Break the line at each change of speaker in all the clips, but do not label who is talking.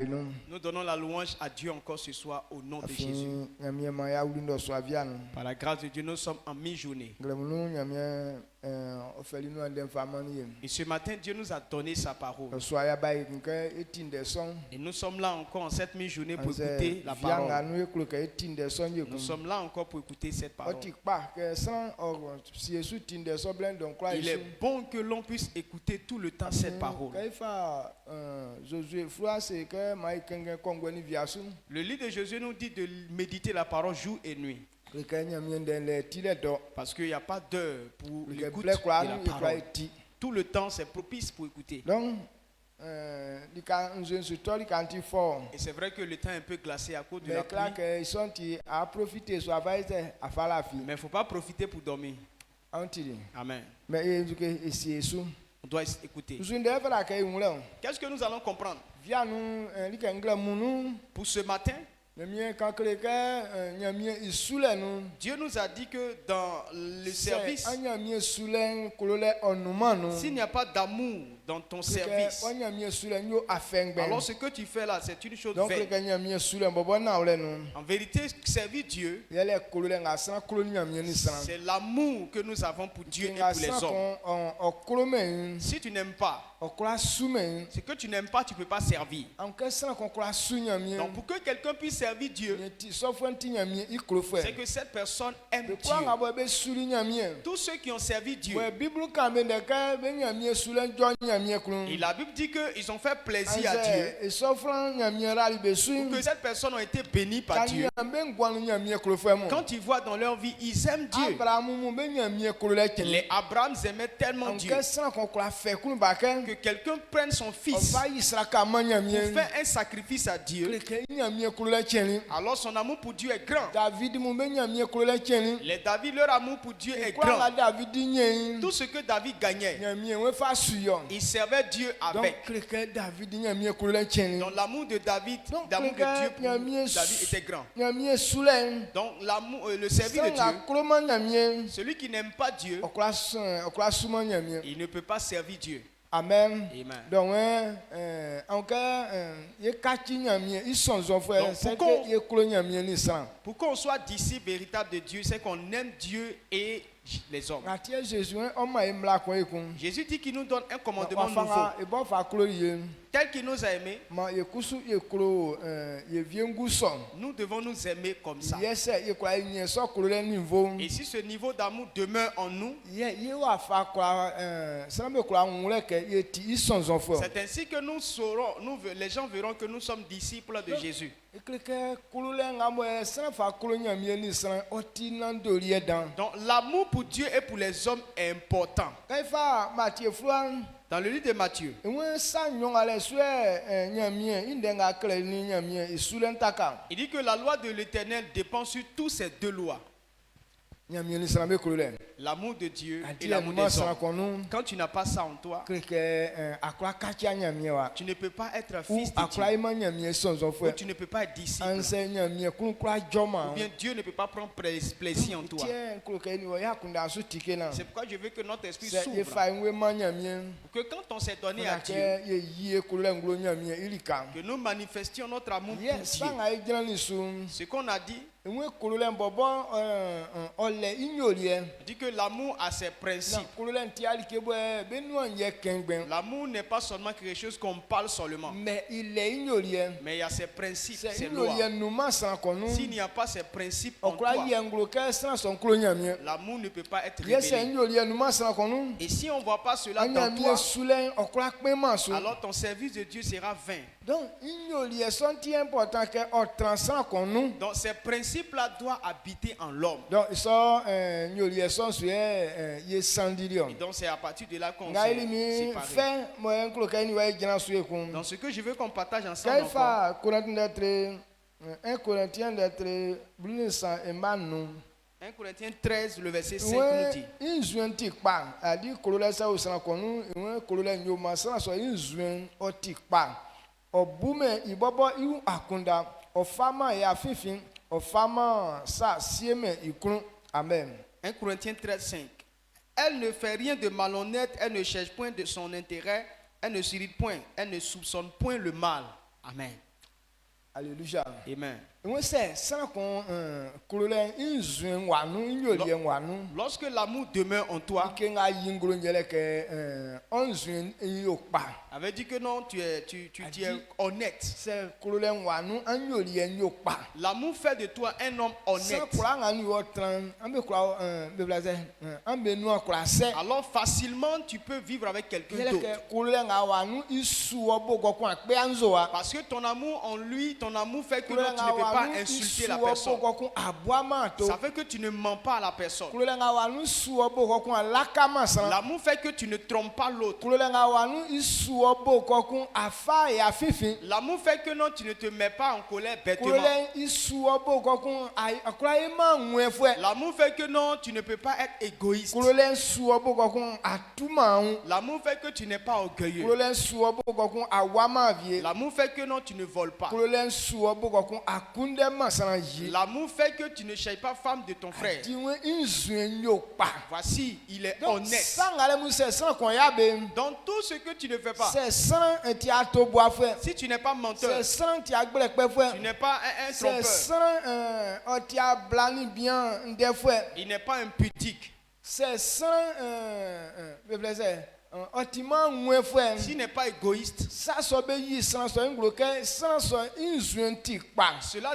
Nous donnons la louange à Dieu encore ce soir au nom de Jésus. Par la grâce de Dieu, nous sommes en mi-journée. Et ce matin, Dieu nous a donné sa parole. Et nous sommes là encore en cette mi-journée pour écouter la parole. Nous sommes là encore pour écouter cette parole. Il est bon que l'on puisse écouter tout le temps cette parole. Le livre de Josué nous dit de méditer la parole jour et nuit. Parce qu'il n'y a pas d'heure pour l'écoute de la parole. Tout le temps, c'est propice pour écouter. Et c'est vrai que le temps est un peu glacé à cause de la pluie. Mais il ne faut pas profiter pour dormir. Amen. On doit écouter. Qu'est-ce que nous allons comprendre? Pour ce matin, Dieu nous a dit que dans le service, s'il n'y a pas d'amour dans ton service, alors ce que tu fais là, c'est une chose vaine. En vérité, servir Dieu, c'est l'amour que nous avons pour Dieu et pour les hommes. Si tu n'aimes pas, ce que tu n'aimes pas, tu ne peux pas servir. Donc pour que quelqu'un puisse servir Dieu, c'est que cette personne aime Dieu. Tous ceux qui ont servi Dieu, et la Bible dit qu'ils ont fait plaisir à Dieu, pour que cette personne a été bénie par Dieu. Quand ils voient dans leur vie, ils aiment Dieu. Les Abraham aimaient tellement Dieu que quelqu'un prenne son fils pour faire un sacrifice à Dieu. Alors son amour pour Dieu est grand. Les David, leur amour pour Dieu est grand. Tout ce que David gagnait, il servait Dieu avec. Donc l'amour de David, l'amour de Dieu pour David était grand. Donc l'amour, le service de Dieu, celui qui n'aime pas Dieu, il ne peut pas servir Dieu.
Amen. Donc,
pour qu'on soit disciple véritable de Dieu, c'est qu'on aime Dieu et les hommes. Jésus dit qu'il nous donne un commandement nouveau. Tel qu'il nous a aimés, nous devons nous aimer comme ça. Et si ce niveau d'amour demeure en nous, c'est ainsi que nous saurons, les gens verront que nous sommes disciples de Jésus. Donc l'amour pour Dieu et pour les hommes est important. Dans le livre de Matthieu, il dit que la loi de l'Éternel dépend sur tous ces deux lois. L'amour de Dieu et l'amour des hommes. Quand tu n'as pas ça en toi, tu ne peux pas être fils de Dieu. Ou tu ne peux pas être disciple. Ou bien Dieu ne peut pas prendre plaisir en toi. C'est pourquoi je veux que notre esprit s'ouvre. Pour que quand on s'est donné à Dieu, que nous manifestions notre amour pour Dieu. Ce qu'on a dit, il dit que l'amour a ses principes. L'amour n'est pas seulement quelque chose qu'on parle seulement. Mais il y a ses principes, ses lois. S'il n'y a pas ces principes en toi, l'amour ne peut pas être révélé. Et si on ne voit pas cela dans toi, alors ton service de Dieu sera vain. Donc ces principes-là doivent habiter en l'homme. Et donc c'est à partir de là qu'on s'est séparés. Donc ce que je veux qu'on partage ensemble encore, 1 Corinthiens 13, le verset 5 nous dit.
Obume ibobo iu akunda ofama ya fifin ofama sa sieme ikun. Amen.
1 Corinthiens 13, 5. Elle ne fait rien de malhonnête, elle ne cherche point de son intérêt, elle ne s'irrite point, elle ne soupçonne point le mal. Amen.
Alléluia.
Amen. Lorsque l'amour demeure en toi, avait dit que non, tu es honnête. L'amour fait de toi un homme honnête. Alors facilement tu peux vivre avec quelqu'un d'autre. Parce que ton amour en lui, ton amour fait que non, tu ne peux pas insulter la personne. Ça fait que tu ne mens pas à la personne. L'amour fait que tu ne trompes pas l'autre. L'amour fait que non, tu ne te mets pas en colère bêtement. L'amour fait que non, tu ne peux pas être égoïste. L'amour fait que tu n'es pas orgueilleux. L'amour fait que non, tu ne voles pas. L'amour fait que tu ne cherches pas femme de ton frère. Voici, il est honnête. Dans tout ce que tu ne fais pas, si tu n'es pas menteur, tu n'es pas un trompeur, il n'est pas impudique. S'il n'est pas égoïste, cela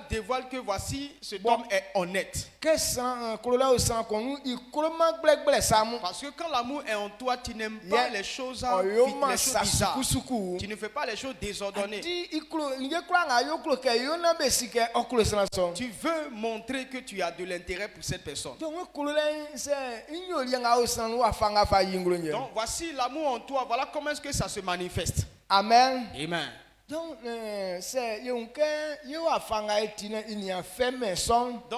dévoile que voici cet homme est honnête. Parce que quand l'amour est en toi, tu n'aimes pas les choses bizarres. Tu ne fais pas les choses désordonnées. Tu veux montrer que tu as de l'intérêt pour cette personne. Donc voici l'amour en toi. Voilà comment est-ce que ça se manifeste.
Amen.
Amen.
Donc,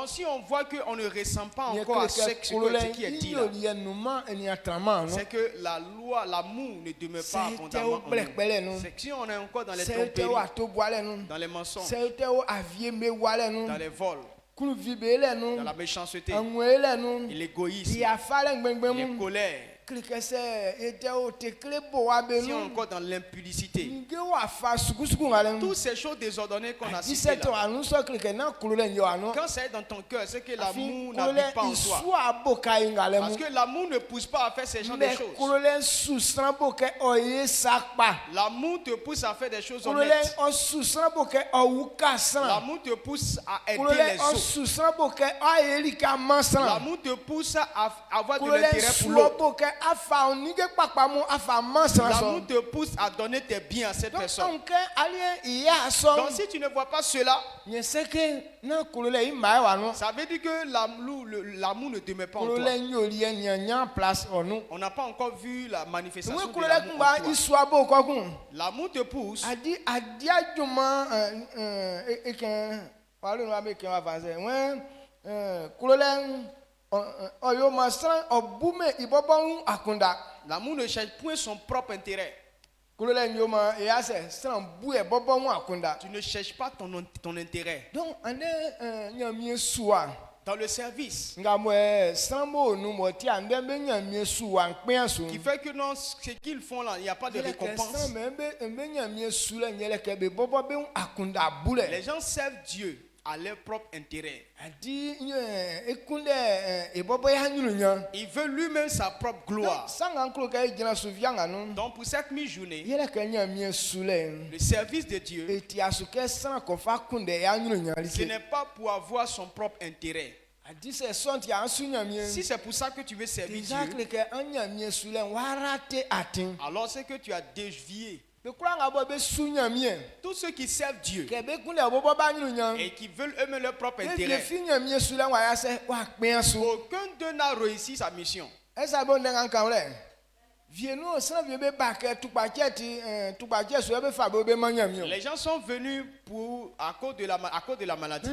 si on voit qu'on ne ressent pas encore à ce qui est dit là, c'est que la loi, l'amour ne demeure pas abondamment en nous. C'est que si on est encore dans les tromperies, dans les mensonges, dans les vols, dans la méchanceté, l'égoïsme, les colères, si on est encore dans l'impudicité, toutes ces choses désordonnées qu'on a citées là, quand c'est dans ton cœur, c'est que l'amour n'habite pas en toi. Parce que l'amour ne pousse pas à faire ces genres de choses. L'amour te pousse à faire des choses honnêtes. L'amour te pousse à aider les autres. L'amour te pousse à avoir de l'intérêt pour l'autre. L'amour te pousse à donner tes biens à cette personne. Donc si tu ne vois pas cela, ça veut dire que l'amour ne demeure pas en toi. On n'a pas encore vu la manifestation de l'amour en toi. L'amour te pousse. L'amour ne cherche point son propre intérêt. Tu ne cherches pas ton intérêt.
Donc,
dans le service, qui fait que non, ce qu'ils font là, il n'y a pas de récompense. Les gens servent Dieu à leur propre intérêt. Il veut lui-même sa propre gloire. Donc pour cette mi-journée, le service de Dieu, ce n'est pas pour avoir son propre intérêt. Si c'est pour ça que tu veux servir Dieu, alors c'est que tu as dévié. Tous ceux qui servent Dieu et qui veulent eux-mêmes leur propre intérêt, aucun d'eux n'a réussi sa mission. Les gens sont venus à cause de la maladie.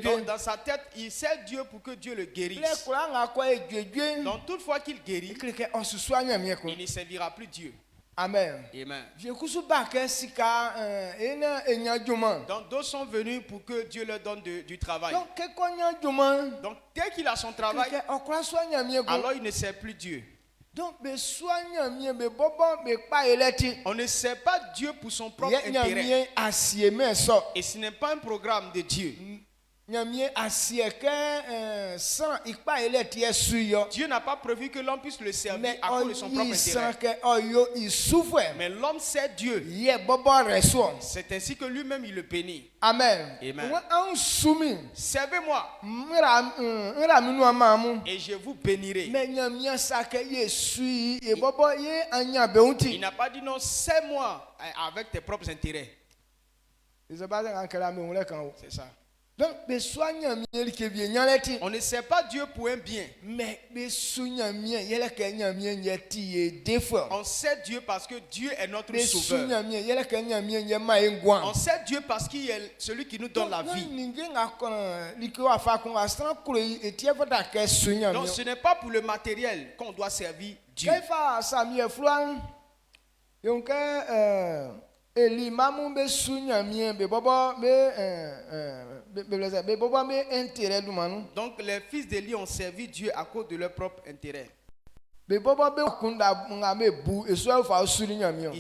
Donc dans sa tête, il sert Dieu pour que Dieu le guérisse. Donc toutefois qu'il guérit, il ne servira plus Dieu.
Amen.
Amen. Donc d'autres sont venus pour que Dieu leur donne du travail. Donc dès qu'il a son travail, alors il ne sert plus Dieu.
Donc,
on ne sert pas Dieu pour son propre intérêt. Et ce n'est pas un programme de Dieu. Dieu n'a pas prévu que l'homme puisse le servir à cause de son propre intérêt. Mais l'homme sert Dieu. C'est ainsi que lui-même il le bénit.
Amen.
Amen. Servez-moi. Et je vous bénirai. Il n'a pas dit non, sers-moi avec tes propres intérêts. C'est ça.
Donc,
on ne sait pas Dieu pour un bien.
Mais
on sait Dieu parce que Dieu est notre sauveur. On sait Dieu parce qu'il est celui qui nous donne la vie. Donc ce n'est pas pour le matériel qu'on doit servir Dieu. Donc les fils d'Élie ont servi Dieu à cause de leur propre intérêt. Ils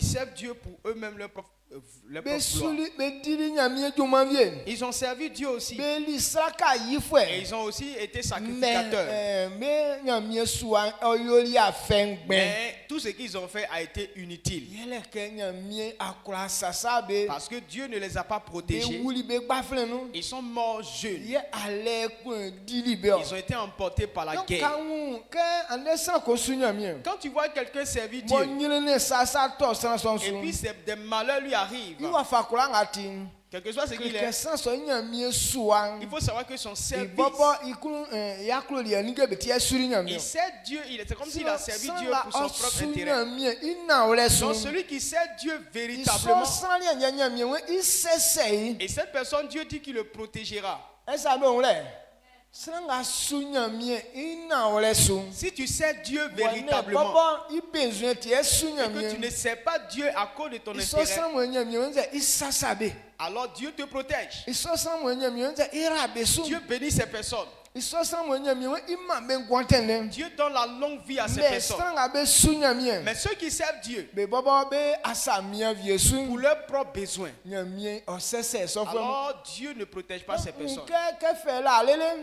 servent Dieu pour eux-mêmes leur propre gloire. Ils ont servi Dieu aussi. Et ils ont aussi été sacrificateurs. Mais tout ce qu'ils ont fait a été inutile. Parce que Dieu ne les a pas protégés. Ils sont morts jeunes. Ils ont été emportés par la guerre. Quand tu vois quelqu'un servir Dieu, et puis des malheurs lui arrivent, quel que soit ce qu'il est, il faut savoir que son service, il sert Dieu, c'est comme s'il a servi Dieu pour son propre intérêt. Donc celui qui sert Dieu véritablement, et cette personne, Dieu dit qu'il le protégera. Si tu sais Dieu véritablement et que tu ne sais pas Dieu à cause de ton intérêt, alors Dieu te protège. Dieu bénit ces personnes. Dieu donne la longue vie à ces personnes. Mais ceux qui servent Dieu pour leurs propres besoins, alors Dieu ne protège pas ces personnes.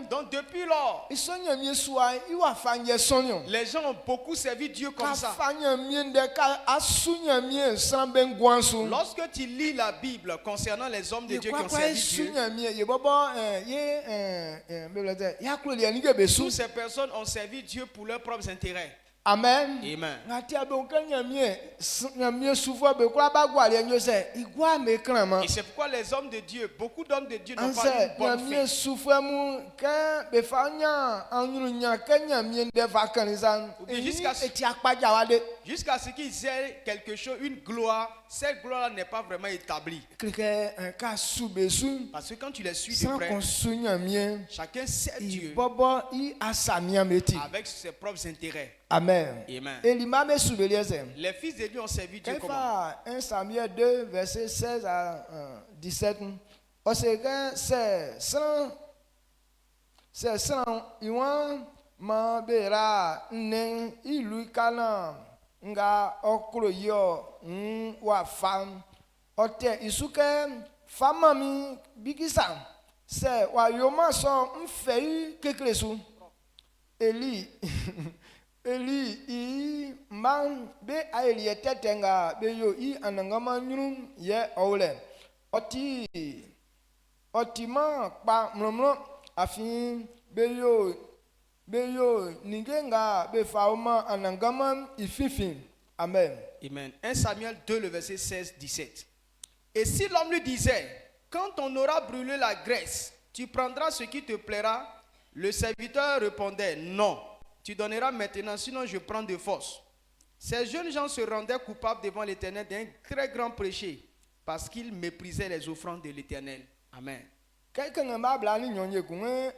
Donc depuis lors, les gens ont beaucoup servi Dieu comme ça. Lorsque tu lis la Bible concernant les hommes de Dieu qui ont servi Dieu, toutes ces personnes ont servi Dieu pour leurs propres intérêts.
Amen.
Amen. Et c'est pourquoi les hommes de Dieu, beaucoup d'hommes de Dieu n'ont pas une bonne foi. Jusqu'à ce qu'ils aient quelque chose, une gloire, cette gloire n'est pas vraiment établie. Parce que quand tu les suis de près, chacun sait Dieu avec ses propres intérêts.
Amen.
Amen.
Les
fils de Dieu ont servi Dieu comment?
1 Samuel 2, verset 16 à 17. C'est ma bera ne ilu kana nga okroyo wa fam ote isuke famami bigisa se wa yoma so mfei kekresu Eli i man be aeli tetenga be yo I anangama nyum ye ole otima pa mlomlo afin be yo ningenga be fauma anangama ififin. Amen.
Amen. 1 Samuel 2 le verset 16-17. Et si l'homme lui disait, quand on aura brûlé la graisse, tu prendras ce qui te plaira, le serviteur répondait, non. Tu donneras maintenant, sinon je prends de force. Ces jeunes gens se rendaient coupables devant l'Éternel d'un très grand péché parce qu'ils méprisaient les offrandes de l'Éternel. Amen.
Quelqu'un m'a blâmé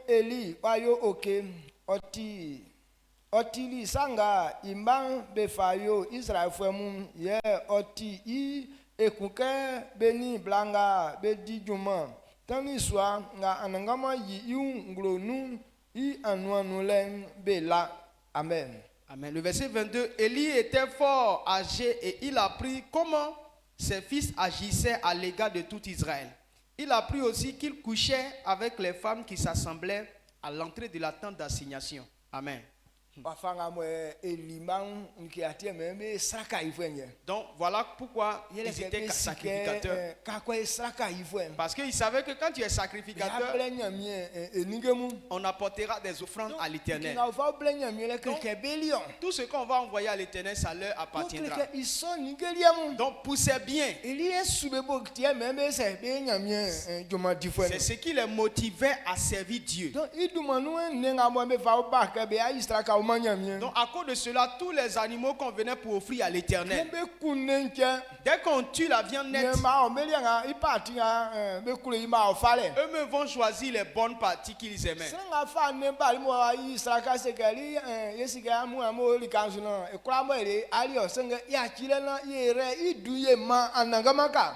Eli wayo oke oti li sanga imban befayo Israël femu ye oti I ekuke beni blanga bedi juma tani swa nga anangama yi nglo nu I anuanulen bela. Amen.
Amen. Le verset 22, Élie était fort âgé et il a appris comment ses fils agissaient à l'égard de tout Israël. Il a appris aussi qu'il couchait avec les femmes qui s'assemblaient à l'entrée de la tente d'assignation. Amen. Donc voilà pourquoi ils étaient sacrificateurs. Parce qu'ils savaient que quand tu es sacrificateur, on apportera des offrandes à l'Éternel. Tout ce qu'on va envoyer à l'Éternel, ça leur appartiendra. Donc pour ces biens, c'est ce qui les motivait à servir Dieu. Donc à cause de cela, tous les animaux qu'on venait pour offrir à l'Éternel, dès qu'on tue la viande nette, eux-mêmes vont choisir les bonnes parties qu'ils aimaient.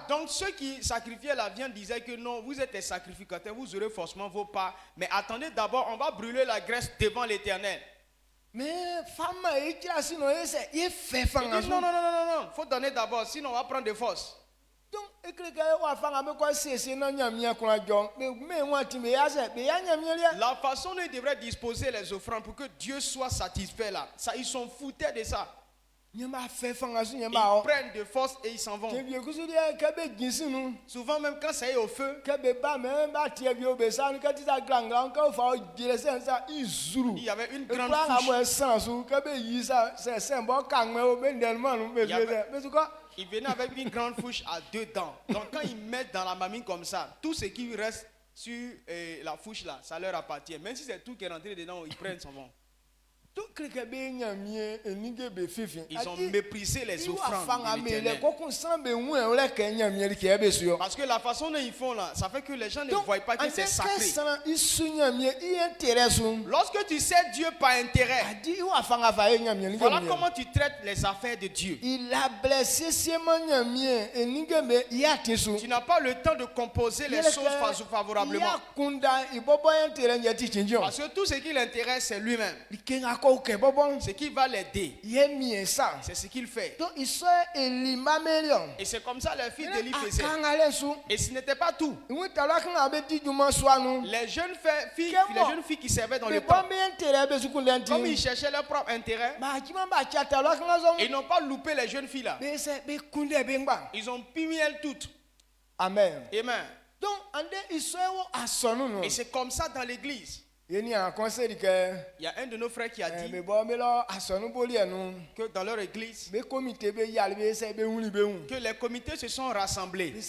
Donc ceux qui sacrifiaient la viande disaient que non, vous êtes des sacrificateurs, vous aurez forcément vos parts, mais attendez d'abord, on va brûler la graisse devant l'Éternel. Mais non, il faut donner d'abord, sinon on va prendre des forces. La façon dont ils devraient disposer les offrandes pour que Dieu soit satisfait là, ça, ils sont foutés de ça. Ils prennent de force et ils s'en vont. Souvent même quand ça est au feu, il y avait une grande fouche. Il venait avec une grande fouche à 2 dents. Donc quand ils mettent dans la mamie comme ça, tout ce qui reste sur la fouche là, ça leur appartient. Même si c'est tout qui est rentré dedans, ils prennent, s'en vont. Ils ont méprisé les offrandes de l'Éternel. Parce que la façon dont ils font là, ça fait que les gens ne voient pas que c'est sacré. Lorsque tu sais Dieu par intérêt, voilà comment tu traites les affaires de Dieu. Tu n'as pas le temps de composer les choses favorablement. Parce que tout ce qui l'intéresse, c'est lui-même. Ce qui va l'aider, c'est ce qu'il fait. Et c'est comme ça les filles d'Élie faisaient. Et ce n'était pas tout. Les jeunes filles qui servaient dans le temple, comme ils cherchaient leur propre intérêt, ils n'ont pas loupé les jeunes filles là. Ils ont puni elles toutes.
Amen.
Amen. Et c'est comme ça dans l'église. Il y a un de nos frères qui a dit que dans leur église, que les comités se sont rassemblés. Il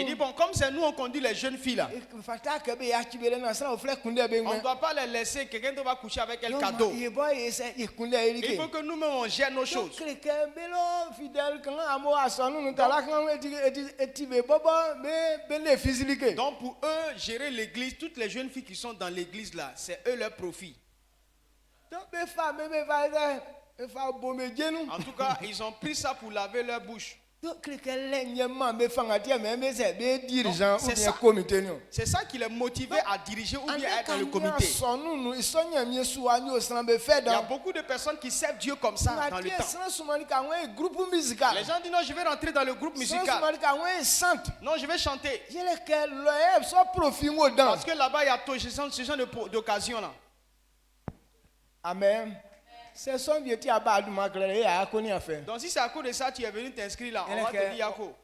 dit bon, comme c'est nous on conduit les jeunes filles là, on ne doit pas les laisser, quelqu'un doit coucher avec elle cadeau. Il faut que nous-mêmes on gère nos choses. Donc pour eux, gérer l'église, toutes les jeunes filles qui sont dans l'église là, c'est eux leur profit. En tout cas, ils ont pris ça pour laver leur bouche. C'est ça qui les motivait à diriger ou bien à être dans le comité. Il y a beaucoup de personnes qui servent Dieu comme ça dans le temps. Les gens disent non, je vais rentrer dans le groupe musical. Non, je vais chanter. Parce que là-bas, il y a ce genre d'occasion là.
Amen.
Donc si c'est à cause de ça tu es venu t'inscrire là, on va te dire Yako.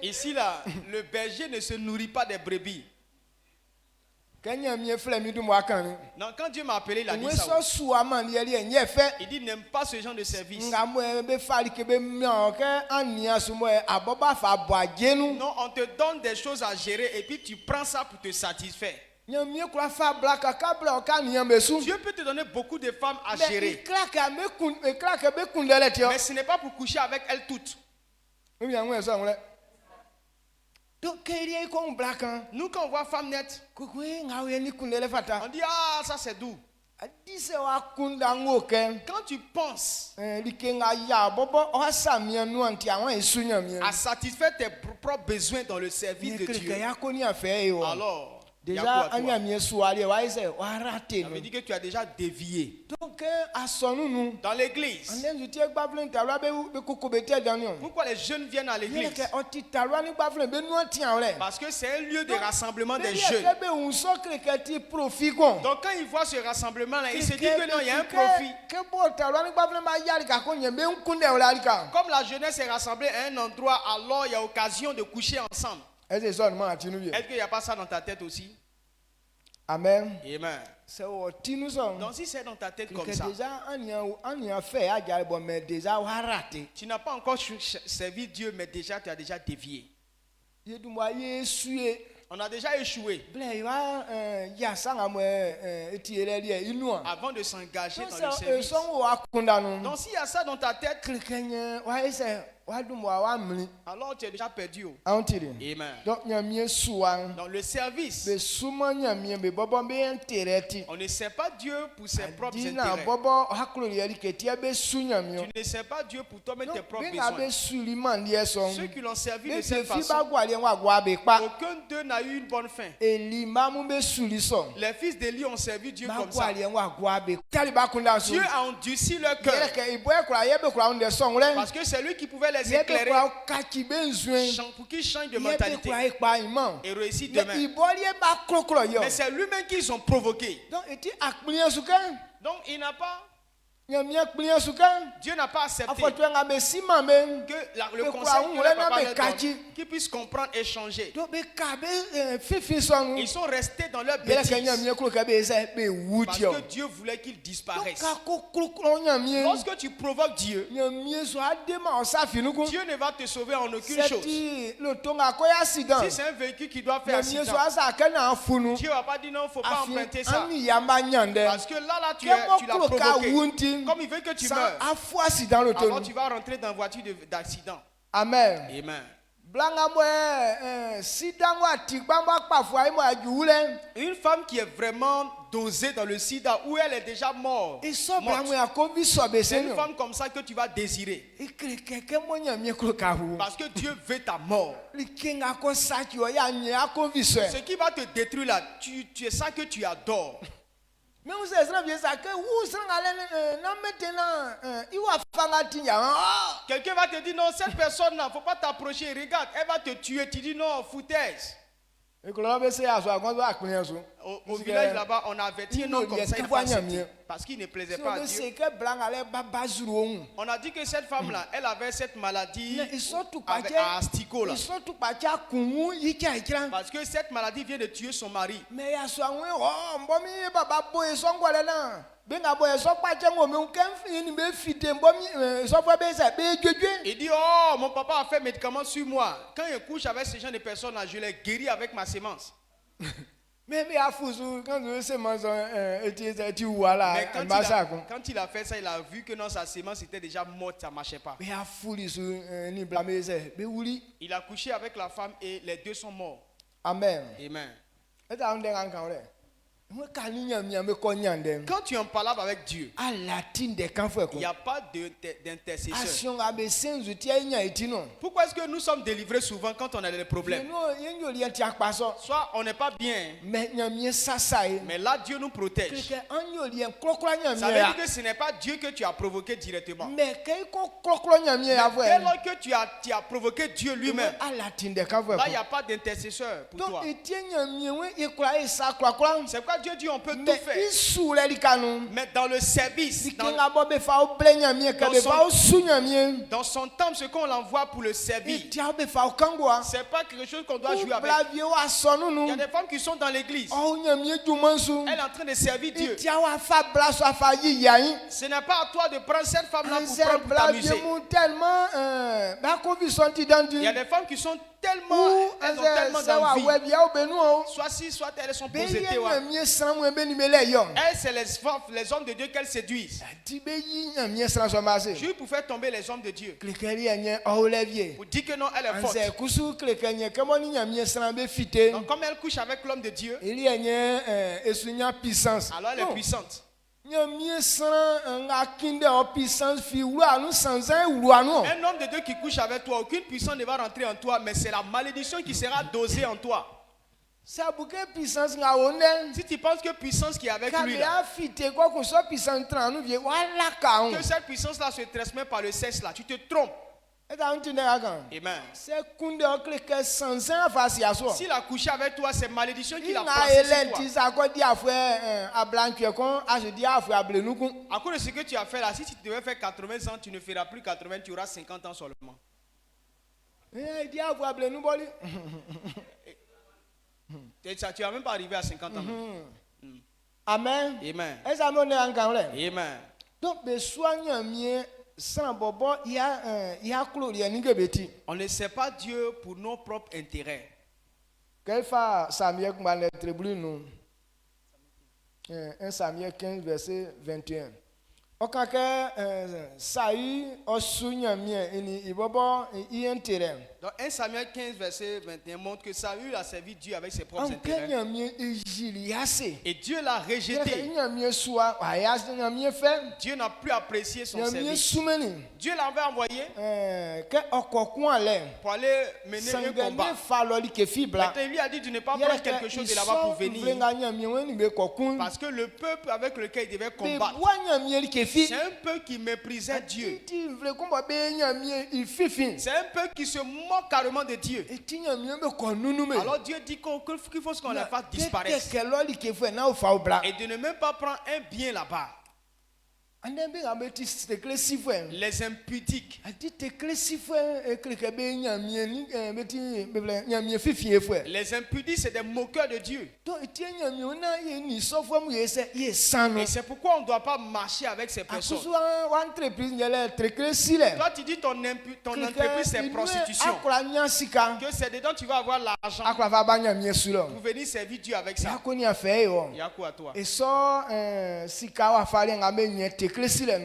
Ici là, le berger ne se nourrit pas des brebis. Non, quand Dieu m'a appelé, il a dit ça. Il dit n'aime pas ce genre de service. Non, on te donne des choses à gérer et puis tu prends ça pour te satisfaire. Dieu peut te donner beaucoup de femmes à gérer. Mais ce n'est pas pour coucher avec elles toutes. Nous quand on voit femme nette, on dit ah ça c'est doux. Quand tu penses à satisfaire tes propres besoins dans le service de Dieu, alors déjà, ça veut dire que tu as déjà dévié. Dans l'église, pourquoi les jeunes viennent à l'église? Parce que c'est un lieu de rassemblement des jeunes. Donc quand ils voient ce rassemblement-là, ils se disent que non, il y a un profit. Comme la jeunesse est rassemblée à un endroit, alors il y a occasion de coucher ensemble. Est-ce qu'il n'y a pas ça dans ta tête aussi?
Amen.
Amen. Donc si c'est dans ta tête comme ça, tu n'as pas encore servi Dieu, mais déjà tu as déjà dévié. On a déjà échoué avant de s'engager dans le service. Donc s'il y a ça dans ta tête, alors tu es déjà perdu. Amen. Dans le service, on ne sert pas Dieu pour ses propres intérêts. Tu ne sers pas Dieu pour toi-même tes propres besoins. Ceux qui l'ont servi de cette façon, aucun d'eux n'a eu une bonne fin. Les fils d'Élie ont servi Dieu comme ça. Dieu a endurci leur cœur. Parce que c'est lui qui pouvait les éclairer pour qu'ils changent de mentalité et réussissent demain. Mais c'est lui-même qu'ils ont provoqué. Donc il n'a pas. Dieu n'a pas accepté que le conseil qu'ils puissent comprendre et changer. Ils sont restés dans leur bêtise parce que Dieu voulait qu'ils disparaissent. Lorsque tu provoques Dieu, Dieu ne va te sauver en aucune chose. Si c'est un véhicule qui doit faire accident, Dieu ne va pas dire non, il ne faut pas emprunter ça. Parce que là tu l'as provoqué. Comme il veut que tu meurs, alors tu vas rentrer dans une voiture d'accident.
Amen.
Amen. Une femme qui est vraiment dosée dans le sida, où elle est déjà morte, c'est une femme comme ça que tu vas désirer. Parce que Dieu veut ta mort. Ce qui va te détruire là, tu es ça que tu adores.
Mais vous savez,
quelqu'un va te dire non, cette personne-là, il ne faut pas t'approcher. Regarde, elle va te tuer. Tu dis non, foutaise. Au village là-bas, on a averti un homme comme ça, il n'a pas accepté, parce qu'il ne plaisait pas à Dieu. On a dit que cette femme-là, elle avait cette maladie à asticot là. Parce que cette maladie vient de tuer son mari. Il dit oh, mon papa a fait médicament sur moi. Quand il couche avec ce genre de personnes là, je les guéris avec ma sémence.
Mais quand
il a fait ça, il a vu que non, sa sémence était déjà morte, ça ne marchait pas. Il a couché avec la femme et les deux sont morts.
Amen.
Amen. Quand tu es en palabre avec Dieu, il n'y a pas d'intercesseur. Pourquoi est-ce que nous sommes délivrés souvent quand on a des problèmes? Soit on n'est pas bien, mais là Dieu nous protège. Ça veut dire que ce n'est pas Dieu que tu as provoqué directement. Mais dès lors que tu as provoqué Dieu lui-même, là il n'y a pas d'intercesseur pour toi. C'est quoi Dieu dit on peut tout faire. Mais dans le service, dans son temple, ce qu'on l'envoie pour le servir, c'est pas quelque chose qu'on doit jouer avec. Il y a des femmes qui sont dans l'église. Elle est en train de servir Dieu. Ce n'est pas à toi de prendre cette femme-là pour t'amuser. Il y a des femmes qui sont tellement, elles ont tellement d'envie. Soit si, soit elles sont posées. Elles, c'est les hommes de Dieu qu'elles séduisent. Juste pour faire tomber les hommes de Dieu. Pour dire que non, elle est forte. Donc comme elle couche avec l'homme de Dieu, alors elle est puissante.
Un homme
de Dieu qui couche avec toi, aucune puissance ne va rentrer en toi, mais c'est la malédiction qui sera dosée en toi. Si tu penses que puissance qui est avec lui, là, que cette puissance-là se transmet par le sexe, là, tu te trompes. Amen. S'il a couché avec toi, c'est malédiction qu'il a placée sur toi. À cause de ce que tu as fait là, si tu devais faire 80 ans, tu ne feras plus 80, tu auras 50 ans seulement. Tu n'as même pas arrivé à 50 ans.
Amen.
Amen.
Amen. Donc,
on ne sait pas Dieu pour nos propres intérêts.
Un Samuel 15, verset 21. Dans 1
Samuel 15, verset 21 montre que Saül a servi Dieu avec ses propres intérêts. Et Dieu l'a rejeté. Dieu n'a plus apprécié son service. Dieu l'avait envoyé pour aller mener un combat. Maintenant, il lui a dit de ne pas prendre quelque chose de là-bas pour venir. Parce que le peuple avec lequel il devait combattre, c'est un peu qui méprisait Dieu. C'est un peu qui se moque carrément de Dieu. Alors Dieu dit qu'il faut qu'on la fasse disparaître. Et de ne même pas prendre un bien là-bas. Les impudiques. Les impudiques, c'est des moqueurs de Dieu. Et c'est pourquoi on ne doit pas marcher avec ces personnes. Toi, tu dis ton entreprise, c'est prostitution. Que c'est dedans que tu vas avoir l'argent pour venir servir Dieu avec ça. Il y a quoi à toi?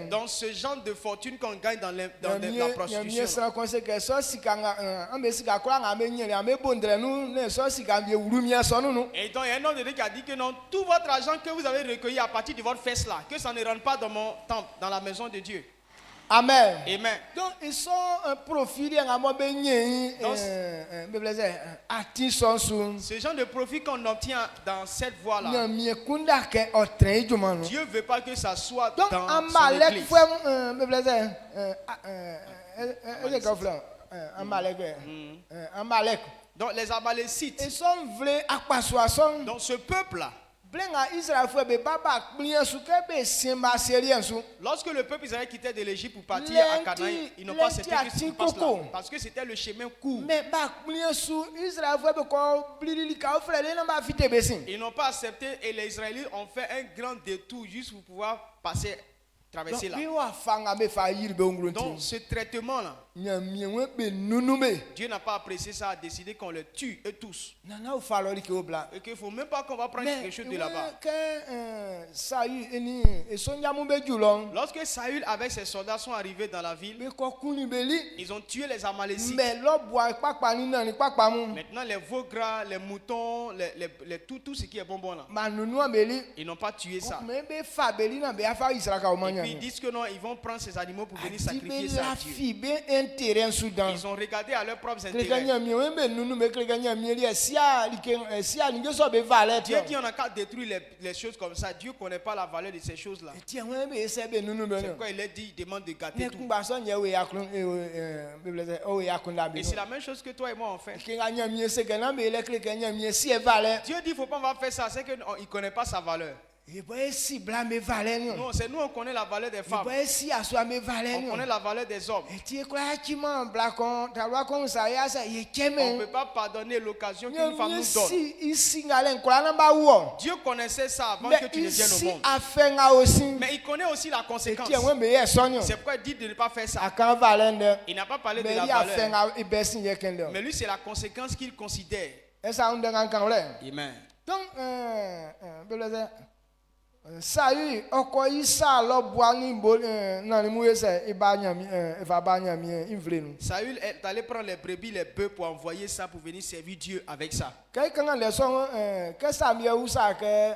Dans ce genre de fortune qu'on gagne dans la prostitution. Et donc il y a un homme de Dieu qui a dit que non, tout votre argent que vous avez recueilli à partir de votre fesse là, que ça ne rentre pas dans mon temple, dans la maison de Dieu.
Amen.
Amen.
Donc ils sont un profil
ce genre de profit qu'on obtient dans cette voie là, Dieu ne veut pas que ça soit dans son église. Donc les Amalécites, dans ce peuple là, lorsque le peuple israélien quittait de l'Égypte pour partir à Canaan, ils n'ont pas accepté que ce passe là, parce que c'était le chemin court. Ils n'ont pas accepté et les Israélites ont fait un grand détour juste pour pouvoir passer, traverser là. Donc ce traitement là, Dieu n'a pas apprécié ça, a décidé qu'on les tue eux tous. Et qu'il ne faut même pas qu'on va prendre quelque chose de là-bas. Lorsque Saül avec ses soldats sont arrivés dans la ville, ils ont tué les Amalécites. Maintenant les veaux gras, les moutons, tout ce qui est bonbon là, ils n'ont pas tué ça. Et puis ils disent que non, ils vont prendre ces animaux pour venir sacrifier ça à Dieu. Ils ont regardé à leurs propres intérêts. Dieu dit on n'a qu'à détruire les choses comme ça. Dieu ne connaît pas la valeur de ces choses-là. C'est pourquoi il a dit, il demande de gâter tout. Et c'est la même chose que toi et moi on fait. Dieu dit il ne faut pas faire ça, c'est qu'il ne connaît pas sa valeur. Non, c'est nous on connaît la valeur des femmes. On connaît la valeur des hommes. On ne peut pas pardonner l'occasion qu'une femme nous donne. Dieu connaissait ça avant que tu ne viennes au monde. Mais il connaît aussi la conséquence. C'est pourquoi il dit de ne pas faire ça. Il n'a pas parlé de la valeur. Mais lui c'est la conséquence qu'il considère. Amen.
Donc, Saül okoyi sa lo boani na ni muyese ibanyami evabanyami invlenu.
Saül est allé prendre les brebis, les bœufs pour envoyer ça pour venir servir Dieu avec ça.
Quelqu'un les son que Samuel usa que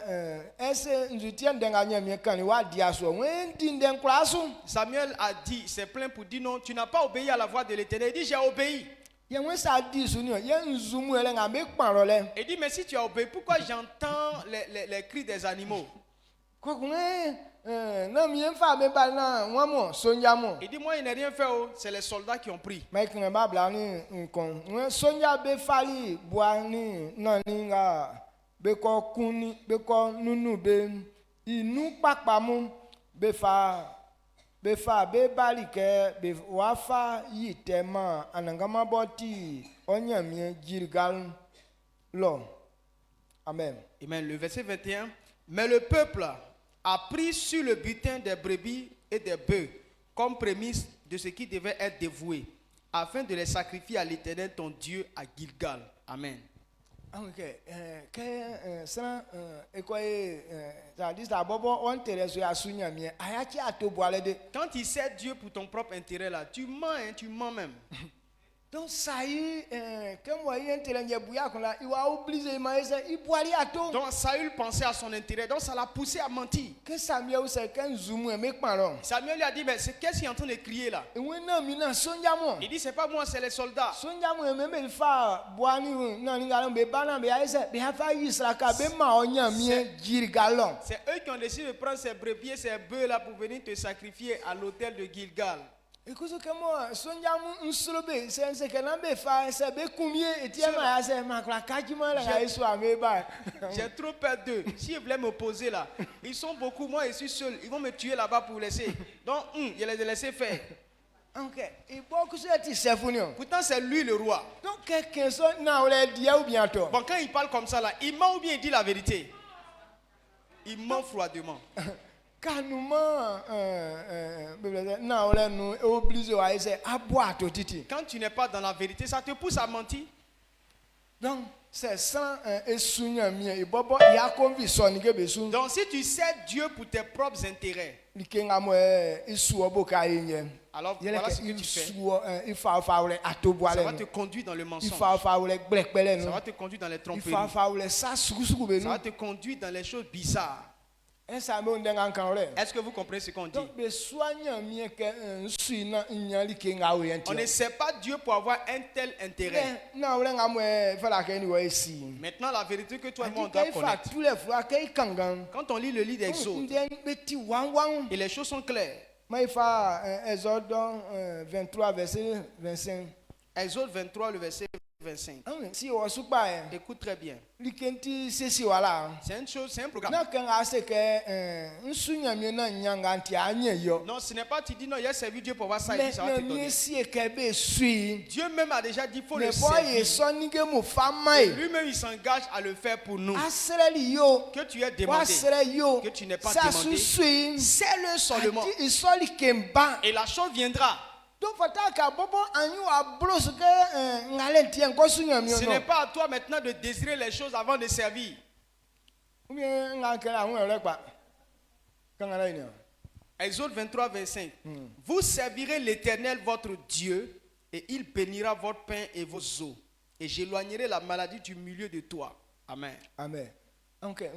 ese njutien denganya mi kan wa diaso wen din den klasu.
Samuel a dit, c'est plein pour dire non, tu n'as pas obéi à la voix de l'Éternel. Il dit j'ai obéi.
Il dit
mais si tu as obéi, pourquoi j'entends les cris des animaux? Il dit moi il n'a rien fait, c'est les soldats qui ont pris.
Befa be balike be wafa yitema anangama boti onyamie Gilgal lo. Amen.
Amen. Le verset 21. Mais le peuple a pris sur le butin des brebis et des bœufs comme prémisse de ce qui devait être dévoué, afin de les sacrifier à l'Éternel ton Dieu à Gilgal. Amen.
Okay.
Quand il sert Dieu pour ton propre intérêt là, tu mens même.
Donc Saül
pensait à son intérêt, donc ça l'a poussé à mentir. Samuel lui a dit, mais qu'est-ce qu'il est en train de crier là? Il dit, c'est pas moi, c'est les soldats. C'est eux qui ont décidé de prendre ces brebis et ces bœufs là pour venir te sacrifier à l'autel de Gilgal. J'ai trop peur d'eux. S'ils voulaient m'opposer là, ils sont beaucoup, moi je suis seul. Ils vont me tuer là-bas pour laisser. Donc, je les ai laissés faire. Pourtant, c'est lui le roi. Bon, quand il parle comme ça là, il ment ou bien il dit la vérité? Il ment froidement.
Quand
tu n'es pas dans la vérité, ça te pousse à mentir.
Donc, c'est sans Donc,
si tu sais Dieu pour tes propres intérêts, alors voilà ce que tu fais. Ça va te conduire dans le mensonge. Ça va te conduire dans les tromperies. Ça va te conduire dans les choses bizarres. Est-ce que vous comprenez ce qu'on dit? On ne sait pas Dieu pour avoir un tel intérêt. Maintenant, la vérité que toi et moi on doit connaître. Quand on lit le livre d'Exode, et les choses sont claires.
Exode 23, verset 25.
Exode 23, le verset 25. Écoute très bien. C'est une chose, c'est un programme. Non, ce n'est pas tu dis non, il a servi Dieu pour voir ça et puis ça va te donner. Dieu même a déjà dit qu'il faut le servir. Lui-même il s'engage à le faire pour nous. Que tu aies demandé, que tu n'aies pas demandé, c'est-le seulement. Et la chose viendra. Ce n'est pas à toi maintenant de désirer les choses avant de servir. Exode 23, 25. Vous servirez l'Éternel votre Dieu et il bénira votre pain et vos eaux. Et j'éloignerai la maladie du milieu de toi. Amen.
Amen. Okay.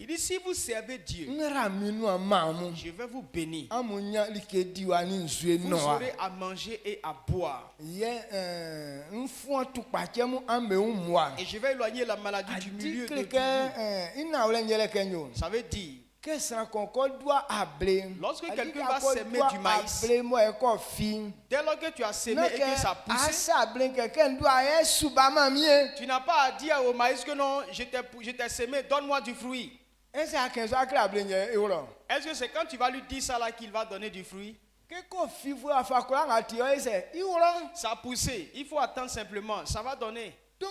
Il dit si vous servez Dieu, je vais vous bénir. Vous aurez à manger et à boire. Et je vais éloigner la maladie du milieu de vous. Ça veut dire lorsque quelqu'un va semer du maïs, dès lors que tu as semé et que ça pousse, tu n'as pas à dire au maïs que non, je t'ai semé, donne-moi du fruit. Est-ce que c'est quand tu vas lui dire ça là qu'il va donner du fruit? Ça a poussé, il faut attendre simplement, ça va donner. Et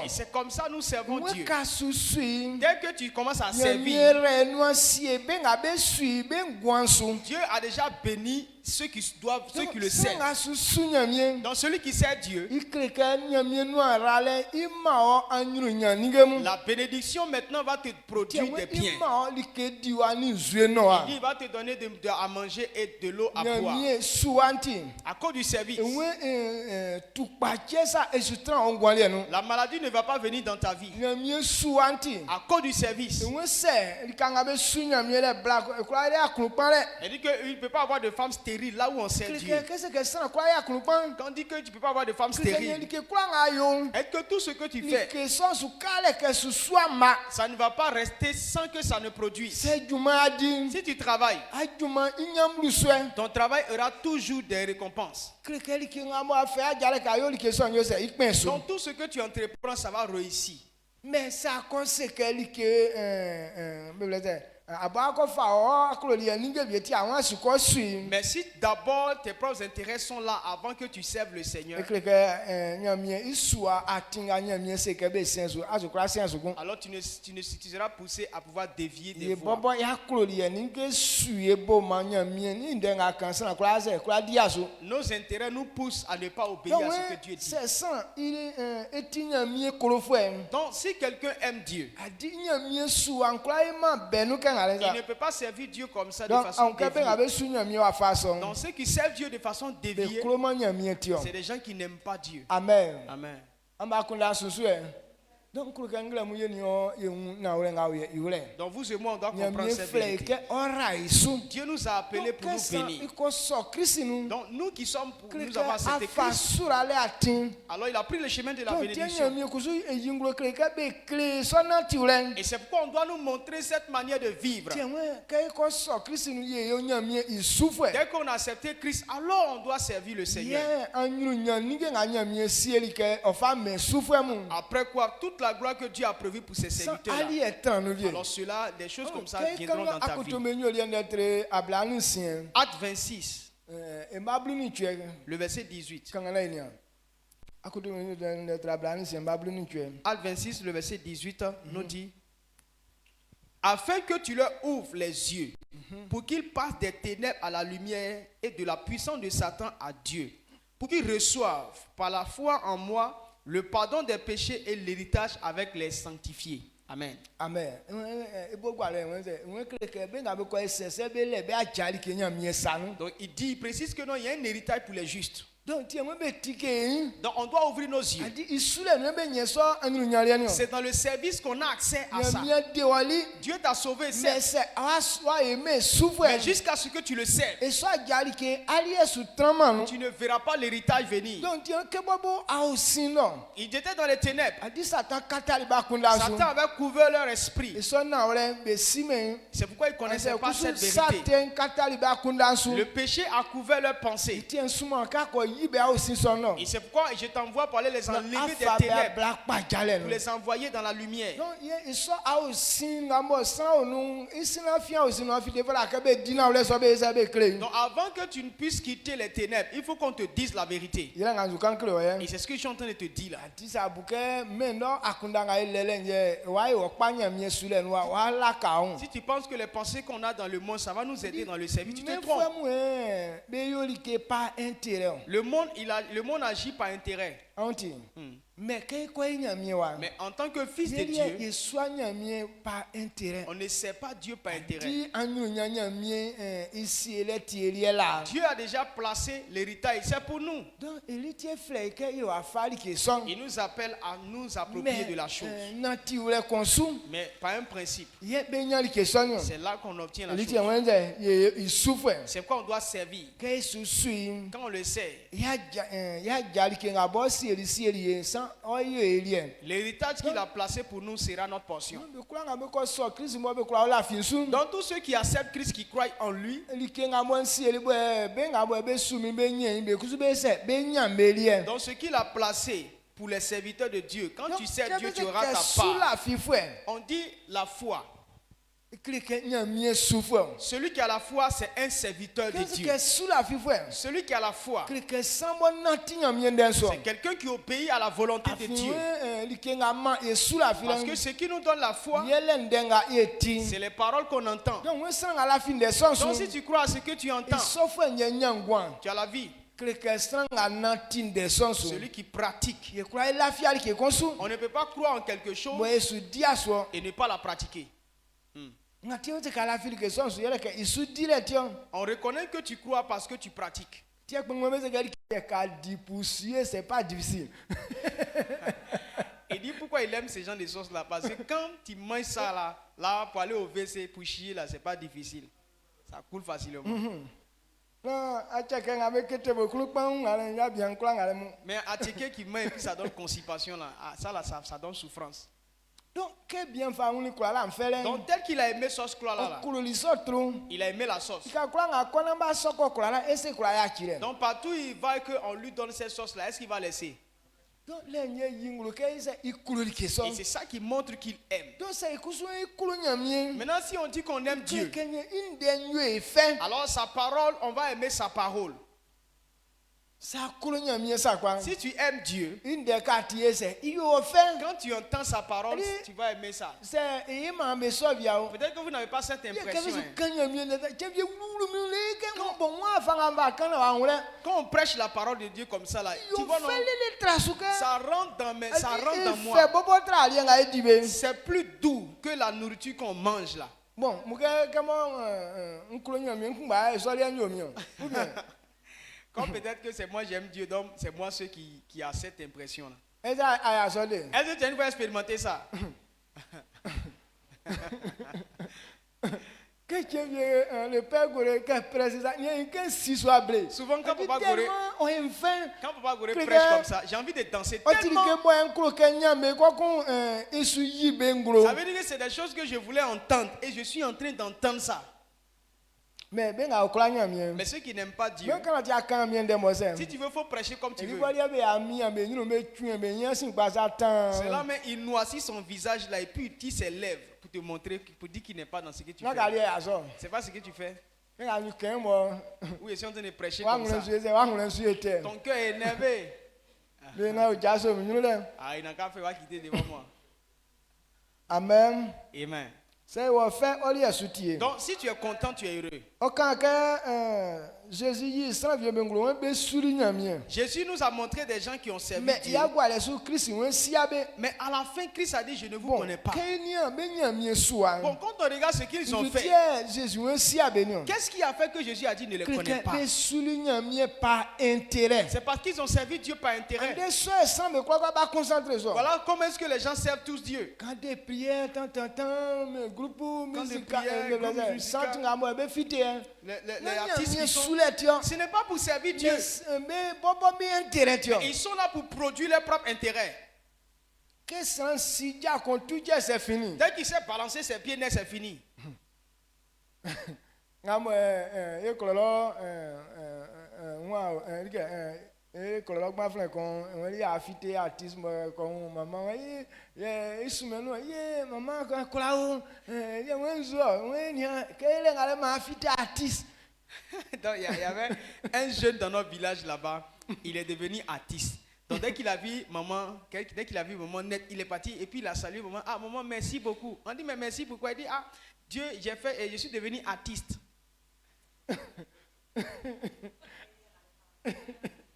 c'est comme ça nous servons Dieu. Dès que tu commences à servir, Dieu a déjà béni ceux qui le servent. Dans celui qui sert Dieu, la bénédiction maintenant va te produire des biens. Il va te donner à manger et de l'eau à boire. À cause du service. La maladie ne va pas venir dans ta vie. À cause du service. Elle dit qu'il ne peut pas avoir de femme stérile là où on sert Dieu. Quand on dit que tu ne peux pas avoir de femme stérile, et que tout ce que tu fais, ça ne va pas rester sans que ça ne produise. Si tu travailles, ton travail aura toujours des récompenses. Donc tout ce que tu entreprends, ça va réussir.
Mais ça conséquence que
mais si d'abord tes propres intérêts sont là avant que tu serves le Seigneur, alors tu seras poussé à pouvoir dévier des voies. Nos intérêts nous poussent à ne pas obéir à ce que Dieu dit. Donc si quelqu'un aime Dieu, il ne peut pas servir Dieu comme ça de façon déviée. Donc ceux qui servent Dieu de façon déviée, c'est des gens qui n'aiment pas Dieu.
Amen.
Amen.
Donc
vous et moi, on doit comprendre cette vérité. Dieu nous a appelés pour nous bénir. Donc nous qui sommes pour nous avoir accepté Christ, alors il a pris le chemin de la bénédiction. Et c'est pourquoi on doit nous montrer cette manière de vivre. Dès qu'on a accepté Christ, alors on doit servir le Seigneur. Après quoi, toute la gloire que Dieu a prévue pour ses serviteurs, alors cela, des choses comme ça viendront dans ta vie. Acte 26, le verset 18. Acte 26, le verset 18 nous dit: afin que tu leur ouvres les yeux, pour qu'ils passent des ténèbres à la lumière et de la puissance de Satan à Dieu, pour qu'ils reçoivent par la foi en moi le pardon des péchés et l'héritage avec les sanctifiés. Amen.
Amen.
Donc il précise que non, il y a un héritage pour les justes. Donc on doit ouvrir nos yeux. C'est dans le service qu'on a accès à ça. Dieu t'a sauvé, mais jusqu'à ce que tu le serves, tu ne verras pas l'héritage venir. Ils étaient dans les ténèbres. Satan avait couvert leur esprit. C'est pourquoi ils ne connaissaient pas cette vérité. Le péché a couvert leur pensée. Et c'est pourquoi je t'envoie pour aller les enlever des ténèbres, pour les envoyer dans la lumière. Donc avant que tu ne puisses quitter les ténèbres, il faut qu'on te dise la vérité. Et c'est ce que je suis en train de te dire là. Si tu penses que les pensées qu'on a dans le monde, ça va nous aider dans le service, tu te trompes. Le monde agit par intérêt. Mais en tant que fils de Dieu, on ne sert pas Dieu par intérêt. Dieu a déjà placé l'héritage, c'est pour nous. Il nous appelle à nous approprier de la chose. Mais par un principe. C'est là qu'on obtient la chose. C'est pourquoi on doit servir. Quand on le sait, l'héritage qu'il a placé pour nous sera notre portion. Donc tous ceux qui acceptent Christ, qui croient en lui, donc ce qu'il a placé pour les serviteurs de Dieu, quand tu sers Dieu, tu auras ta part. On dit la foi. Celui qui a la foi, c'est un serviteur de Dieu. Celui qui a la foi, c'est quelqu'un qui obéit à la volonté de Dieu. Parce que ce qui nous donne la foi, c'est les paroles qu'on entend. Donc si tu crois à ce que tu entends, tu as la vie. Celui qui pratique. On ne peut pas croire en quelque chose et ne pas la pratiquer. On reconnaît que tu crois parce que tu pratiques.
C'est pas difficile.
Il dit pourquoi il aime ces gens de sauce là. Parce que quand tu manges ça là pour aller au WC, pour chier là, c'est pas difficile. Ça coule facilement. Mais à checker qui mange et puis ça donne constipation là, ça donne souffrance.
Donc tel
qu'il a aimé sauce cloie là, il a aimé la sauce. Donc partout il va qu'on lui donne cette sauce là, est-ce qu'il va laisser? Et c'est ça qui montre qu'il aime. Maintenant si on dit qu'on aime Dieu, alors sa parole, on va aimer sa parole. Si tu aimes Dieu, quand tu entends sa parole, tu vas aimer ça. Peut-être que vous n'avez pas cette impression. Quand on prêche la parole de Dieu comme ça, là, tu vois, non, ça rentre dans moi. C'est plus doux que la nourriture qu'on mange là.
Bon,
comme peut-être que c'est moi j'aime Dieu, donc c'est moi ceux qui a cette impression là. Est-ce que tu as une fois expérimenté ça?
Le père Goré
souvent quand Papa Goré prêche comme ça, j'ai envie de danser tellement. Ça veut dire que c'est des choses que je voulais entendre et je suis en train d'entendre ça. Mais ceux qui n'aiment pas Dieu, si tu veux, il faut prêcher comme tu veux. Cela, mais il noircit son visage là et puis il tire ses lèvres pour te montrer, pour dire qu'il n'est pas dans ce que tu fais. C'est pas ce que tu fais. Oui, je suis en train de prêcher comme ça. Ton cœur est énervé. Ah, il n'a qu'à faire quitter devant moi.
Amen.
Amen.
Donc
si tu es content, tu es heureux. Jésus nous a montré des gens qui ont servi Dieu. Mais à la fin, Christ a dit, je ne vous connais pas. Bon, quand on regarde ce qu'ils ont fait, qu'est-ce qui a fait que Jésus a dit, ne les connais pas? C'est parce qu'ils ont servi Dieu par intérêt. Voilà comment est-ce que les gens servent tous Dieu.
Quand des prières, groupe musical,
les artistes qui sont, ce n'est pas pour servir Dieu. Ils sont là pour produire leur propre intérêt. Dès qu'il sait balancer ses pieds, c'est fini. Donc il y avait un jeune dans notre village là-bas, il est devenu artiste. Donc dès qu'il a vu maman net, il est parti et puis il a salué maman. Ah maman, merci beaucoup. On dit mais merci pourquoi? Il dit ah Dieu, j'ai fait et je suis devenu artiste.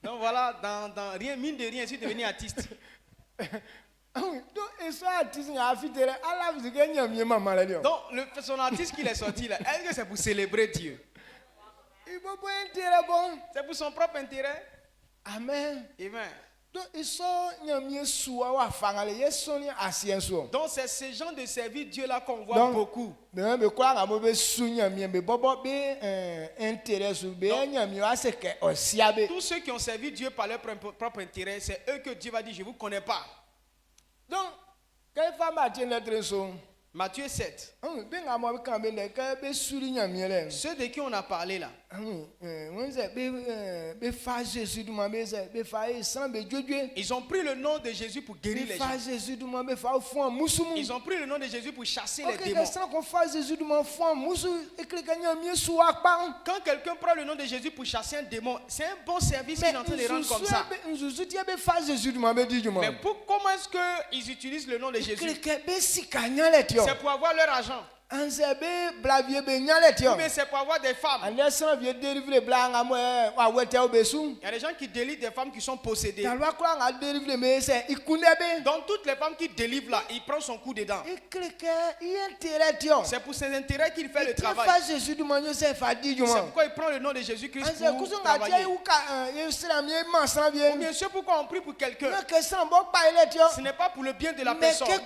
Donc voilà, dans rien, mine de rien, je suis devenu artiste. Donc son artiste qu'il est sorti là, est-ce que c'est pour célébrer Dieu? C'est pour son propre intérêt.
Amen.
Amen.
Donc
c'est ce genre de service Dieu là qu'on voit beaucoup. Tous ceux qui ont servi Dieu par leur propre intérêt, c'est eux que Dieu va dire je ne vous connais pas.
Donc
Matthieu 7. Ceux de qui on a parlé là. Ils ont pris le nom de Jésus pour guérir les gens. Ils ont pris le nom de Jésus pour chasser les démons. Quand quelqu'un prend le nom de Jésus pour chasser un démon, c'est un bon service qu'il est en train de rendre comme ça. Mais comment est-ce qu'ils utilisent le nom de Jésus? C'est pour avoir leur argent. Ou bien c'est pour avoir des femmes. Il y a des gens qui délivrent des femmes qui sont possédées. Donc toutes les femmes qui délivrent là, il prend son coup dedans. C'est pour ses intérêts qu'il fait le travail. C'est pourquoi il prend le nom de Jésus-Christ pour travailler. Ou bien sûr pourquoi on prie pour quelqu'un. Ce n'est pas pour le bien de la personne. Mais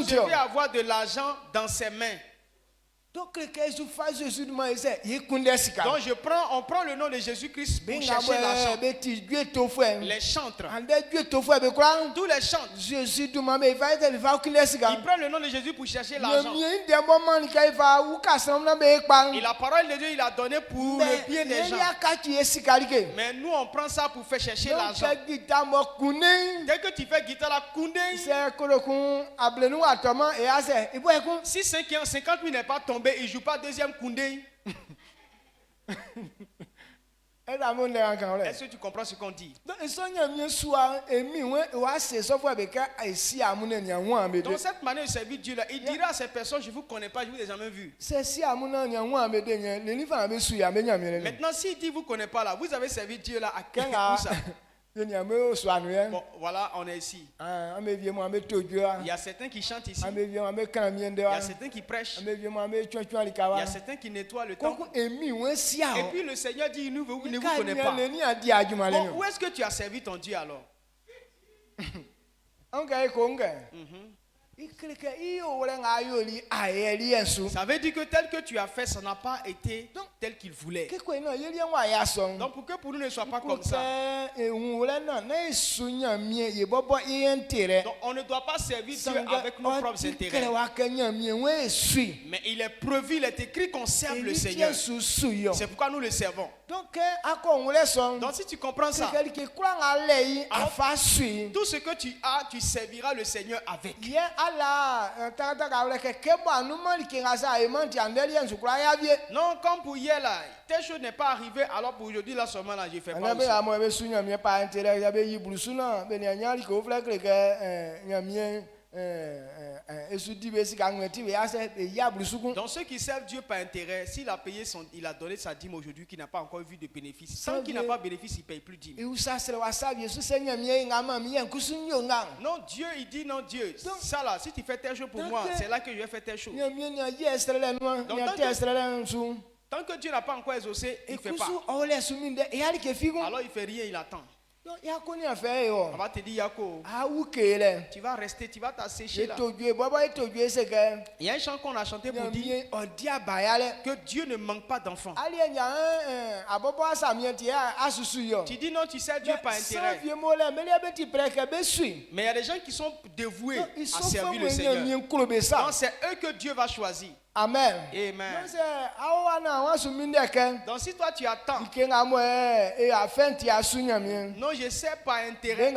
je vais avoir de l'argent dans ses mains. Donc on prend le nom de Jésus-Christ pour chercher l'argent. Les chantres. Tous les chantres. Ils prennent le nom de Jésus pour chercher l'argent. Et la parole de Dieu, il a donné pour le bien des gens. Mais nous, on prend ça pour faire chercher l'argent. Dès que tu fais guitare la koundé, si 50 000 n'est pas tombé, il ne joue pas deuxième koundé. Est-ce que tu comprends ce qu'on dit? Dans cette manière de servir Dieu là, il dira à ces personnes, je ne vous connais pas, je ne vous ai jamais vu. Maintenant, s'il dit vous ne connaissez pas là, vous avez servi Dieu là à quel ça? Bon, voilà, on est ici. Il y a certains qui chantent ici. Il y a certains qui prêchent. Il y a certains qui nettoient le temple. Et puis le Seigneur dit, il ne vous connaît pas. Bon, où est-ce que tu as servi ton Dieu alors? Ça veut dire que tel que tu as fait, ça n'a pas été tel qu'il voulait. Donc pour que pour nous ne soit pas comme ça. Donc on ne doit pas servir Dieu avec nos propres intérêts. Mais il est prévu, il est écrit qu'on serve le Seigneur. C'est pourquoi nous le servons. Donc si tu comprends ça, alors, tout ce que tu as, tu serviras le Seigneur avec. Non, comme pour hier là, telle chose n'est pas arrivée, alors pour aujourd'hui là seulement là, je fais pas aussi. Donc ceux qui servent Dieu par intérêt, s'il a payé il a donné sa dîme aujourd'hui, qui n'a pas encore vu de bénéfice, sans qu'il n'a pas de bénéfice, il ne paye plus dîme. Non, Dieu, il dit non, Dieu, ça là, si tu fais telle chose pour moi, c'est là que je vais faire telle chose. Donc, tant que Dieu n'a pas encore exaucé, il ne fait pas. Alors il ne fait rien, il attend. On va te dire, Yako, tu vas rester, tu vas t'assécher là. Il y a un chant qu'on a chanté pour dire que Dieu ne manque pas d'enfants. Tu dis non, tu sers Dieu par intérêt. Mais il y a des gens qui sont dévoués à servir le Seigneur. Donc c'est eux que Dieu va choisir. Amen. Amen. Donc si toi tu attends, non, je sais par intérêt.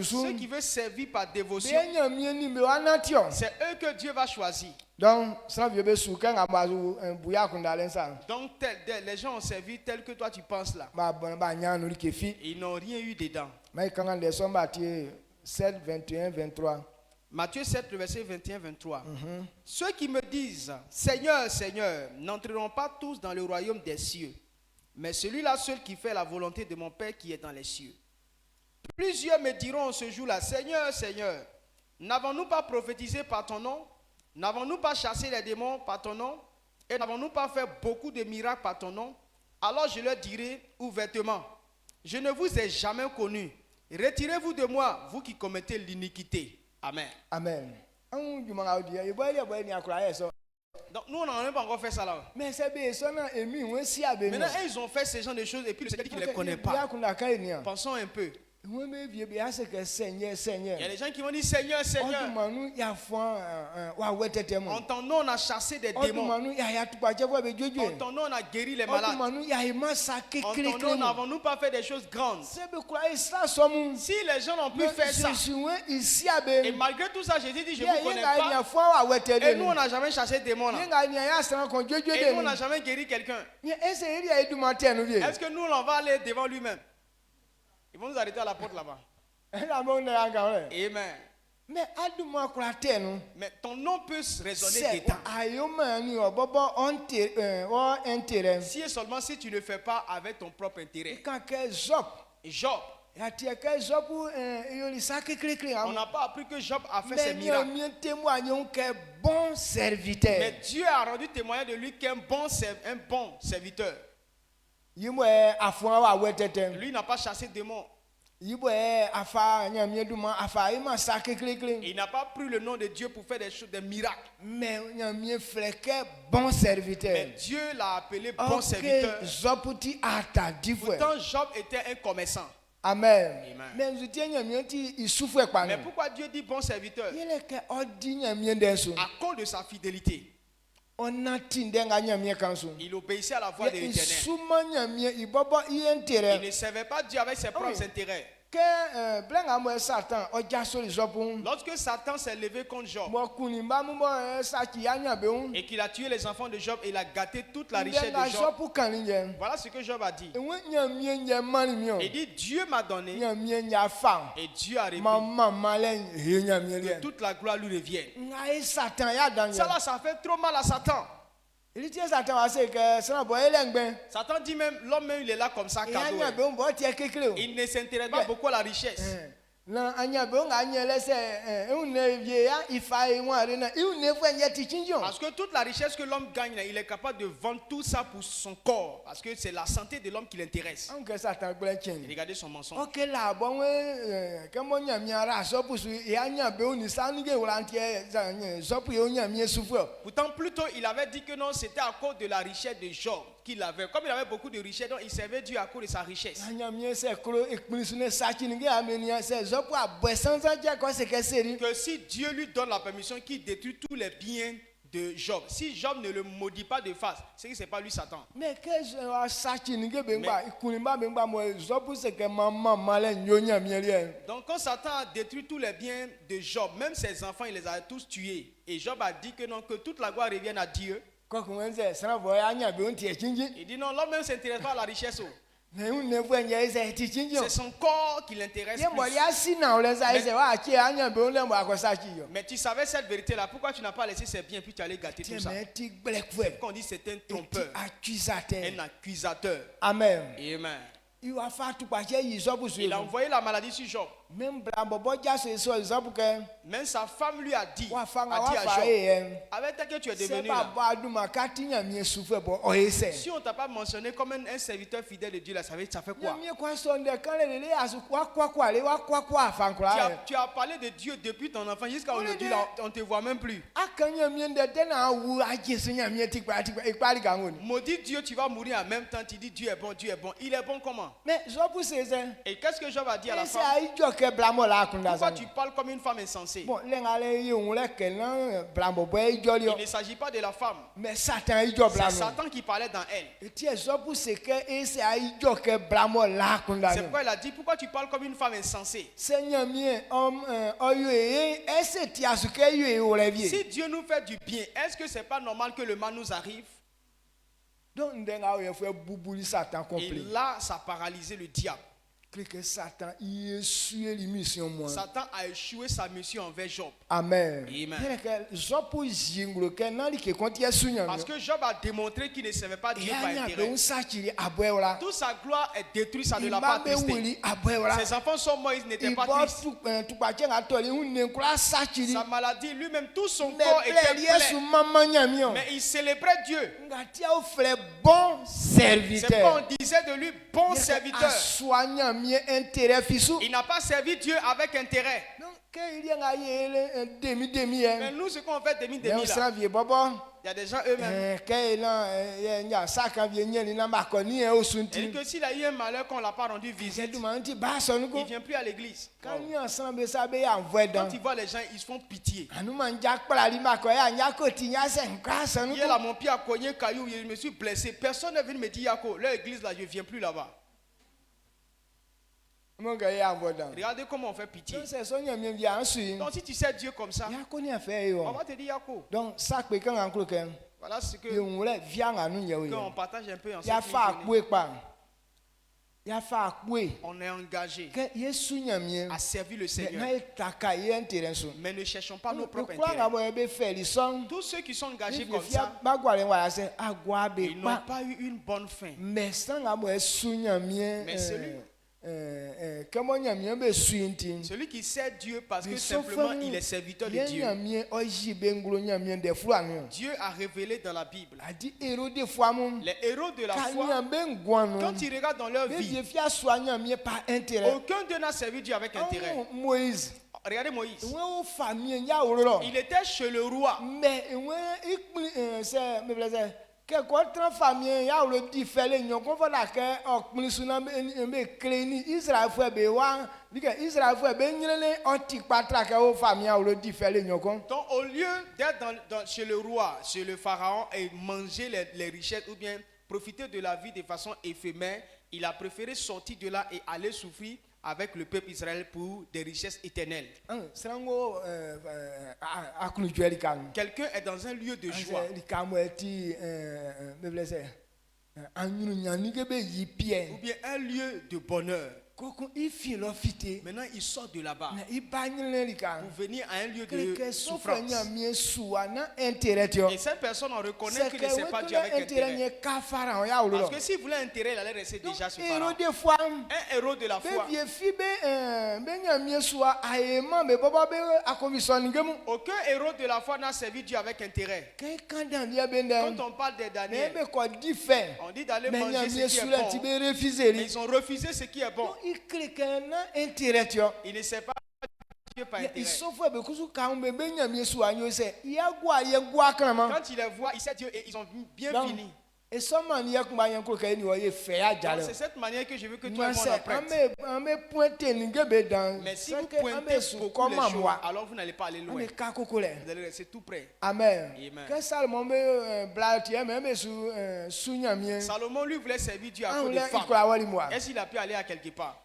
Ceux qui veulent servir par dévotion, c'est eux que Dieu va choisir. Donc les gens ont servi tel que toi tu penses là. Ils n'ont rien eu dedans.
Matthieu 7, 21, 23.
Matthieu 7, le verset 21-23. Ceux qui me disent, Seigneur, Seigneur, n'entreront pas tous dans le royaume des cieux, mais celui-là seul qui fait la volonté de mon Père qui est dans les cieux. Plusieurs me diront en ce jour-là, Seigneur, Seigneur, n'avons-nous pas prophétisé par ton nom? N'avons-nous pas chassé les démons par ton nom? Et n'avons-nous pas fait beaucoup de miracles par ton nom? Alors je leur dirai ouvertement, je ne vous ai jamais connu. Retirez-vous de moi, vous qui commettez l'iniquité. Amen. Amen. Donc nous on n'a même pas encore fait ça là. Mais maintenant ils ont fait ce genre de choses et puis le Seigneur dit qu'il ne les connaît pas. Pensons un peu. Il y a des gens qui vont dire Seigneur, Seigneur. En ton nom, on a chassé des démons. En ton nom, on a guéri les malades. En ton nom, n'avons-nous pas fait des choses grandes? Si les gens n'ont pu faire ça, et malgré tout ça, Jésus dit, je ne vous connais pas. Et nous, on n'a jamais chassé des démons là. Et nous, on n'a jamais guéri quelqu'un. Est-ce que nous, on va aller devant lui-même? Ils vont nous arrêter à la porte là-bas. Amen. Mais ton nom peut résonner dedans. Si et seulement si tu ne le fais pas avec ton propre intérêt. Job. On n'a pas appris que Job a fait ses miracles. Mais Dieu a rendu témoignage de lui qu'un bon serviteur. Lui n'a pas chassé démon. Il n'a pas pris le nom de Dieu pour faire des miracles. Mais Dieu l'a appelé bon serviteur. Pourtant Job était un commerçant. Amen. Mais pourquoi Dieu dit bon serviteur? À cause de sa fidélité. Il obéissait à la voix de l'Éternel. Il ne servait pas Dieu avec ses propres intérêts. Lorsque Satan s'est levé contre Job et qu'il a tué les enfants de Job et il a gâté toute la richesse de Job, voilà ce que Job a dit. Il dit Dieu m'a donné et Dieu a repris. Que toute la gloire lui revienne. Ça là, ça fait trop mal à Satan. Satan dit même, l'homme même il est là comme ça, cadeau. Il ne s'intéresse pas beaucoup à la richesse. Parce que toute la richesse que l'homme gagne, il est capable de vendre tout ça pour son corps. Parce que c'est la santé de l'homme qui l'intéresse. Regardez son mensonge. Pourtant, plutôt, il avait dit que non, c'était à cause de la richesse de Job qu'il avait. Comme il avait beaucoup de richesse, donc il servait Dieu à cause de sa richesse. Que si Dieu lui donne la permission qu'il détruit tous les biens de Job, si Job ne le maudit pas de face, c'est que ce n'est pas lui Satan. Donc quand Satan a détruit tous les biens de Job, même ses enfants, il les a tous tués. Et Job a dit que non, que toute la gloire revienne à Dieu. Il dit non, l'homme même ne s'intéresse pas à la richesse. C'est son corps qui l'intéresse plus. Mais tu savais cette vérité-là. Pourquoi tu n'as pas laissé ses biens puis tu allais gâter tout ça? Quand on dit c'est un trompeur, un accusateur. Amen. Amen. Il a envoyé la maladie sur Job. Même sa femme lui a dit à Job, avec tel que tu es devenu là, si on ne t'a pas mentionné comme un serviteur fidèle de Dieu, là, ça fait quoi? Tu as parlé de Dieu depuis ton enfant jusqu'à aujourd'hui, on ne te voit même plus. Maudit Dieu, tu vas mourir en même temps. Tu dis Dieu est bon, Dieu est bon. Il est bon comment? Et qu'est-ce que Job a dit à la femme? Pourquoi tu parles comme une femme insensée? Il ne s'agit pas de la femme. C'est Satan qui parlait dans elle. C'est pourquoi il a dit, pourquoi tu parles comme une femme insensée? Si Dieu nous fait du bien, est-ce que ce n'est pas normal que le mal nous arrive? Et là, ça a paralysé le diable. Satan a échoué sa mission envers Job. Amen. Amen. Parce que Job a démontré qu'il ne servait pas Dieu par intérêt. Toute sa gloire est détruite, ça ne l'a pas attristé. Ses enfants sont morts, ils n'étaient pas tristes. Sa maladie, lui-même, tout son corps était plein. Mais il célébrait Dieu. C'est pourquoi on disait de lui bon serviteur. Il n'a pas servi Dieu avec intérêt. Mais nous, ce qu'on fait demi-demi là, il y a des gens eux-mêmes. Et que s'il a eu un malheur qu'on ne l'a pas rendu visite, il ne vient plus à l'église. Quand il voit les gens, ils se font pitié. Hier là, mon pied a cogné caillou, je me suis blessé. Personne n'est venu me dire Yako, l'église là, je ne viens plus là-bas. Regardez comment on fait pitié. Donc si tu sais Dieu comme ça, on va te dire Yako.
Donc ça
voilà ce que on partage un peu en cette on est engagé à servir le Seigneur. Mais ne cherchons pas nos propres intérêts. Tous ceux qui sont engagés comme ça, ils n'ont pas eu une bonne fin. Mais celui qui sait Dieu parce que simplement il est serviteur de Dieu. Dieu a révélé dans la Bible les héros de la foi. Quand ils regardent dans leur vie, aucun d'eux n'a servi Dieu avec intérêt. Regardez Moïse. Il était chez le roi. Donc au lieu d'être chez le roi, chez le pharaon et manger les richesses ou bien profiter de la vie de façon éphémère, il a préféré sortir de là et aller souffrir avec le peuple Israël pour des richesses éternelles. Quelqu'un est dans un lieu de joie. Ou bien un lieu de bonheur. Maintenant, il sort de là-bas pour venir à un lieu de souffrance. Et cette personne, on reconnaît qu'il ne sait pas Dieu avec intérêt. Parce que s'il voulait intérêt, il allait rester déjà sur Pharaon. Un héros de la foi. Aucun héros de la foi n'a servi Dieu avec intérêt. Quand on parle de Daniel, on dit d'aller manger ce qui est bon. Mais ils ont refusé ce qui est bon. Il ne sait pas Dieu par intérêt. Quand il les voit, il sait Dieu et ils ont bien fini. C'est cette manière que je veux que tout le monde apprenne. Mais si vous pointez beaucoup les choses, alors vous n'allez pas aller loin. Vous allez rester tout près. Amen. Salomon lui voulait servir Dieu à cause des femmes. Est-ce qu'il a pu aller à quelque part?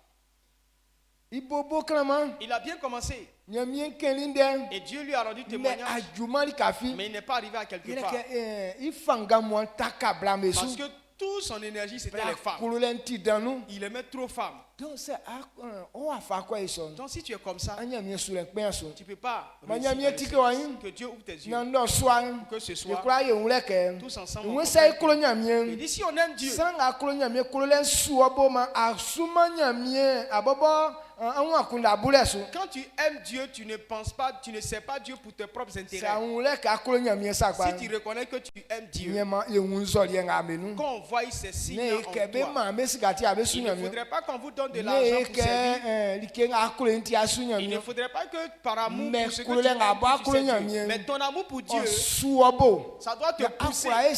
Il a bien commencé. Et Dieu lui a rendu témoignage. Mais il n'est pas arrivé à quelque part. Parce que toute son énergie c'était les femmes. Il aimait trop femmes. Donc si tu es comme ça, tu ne peux pas que Dieu ouvre tes yeux. Que ce soit tous ensemble. Il dit si on aime Dieu, quand tu aimes Dieu, tu ne penses pas, tu ne sais pas Dieu pour tes propres intérêts. Si tu reconnais que tu aimes Dieu, quand on voit ces signes en toi, il ne faudrait pas qu'on vous donne de l'argent pour servir. Il ne faudrait pas que par amour pour ce que tu aimes, Dieu. Mais ton amour pour Dieu, ça doit te pousser à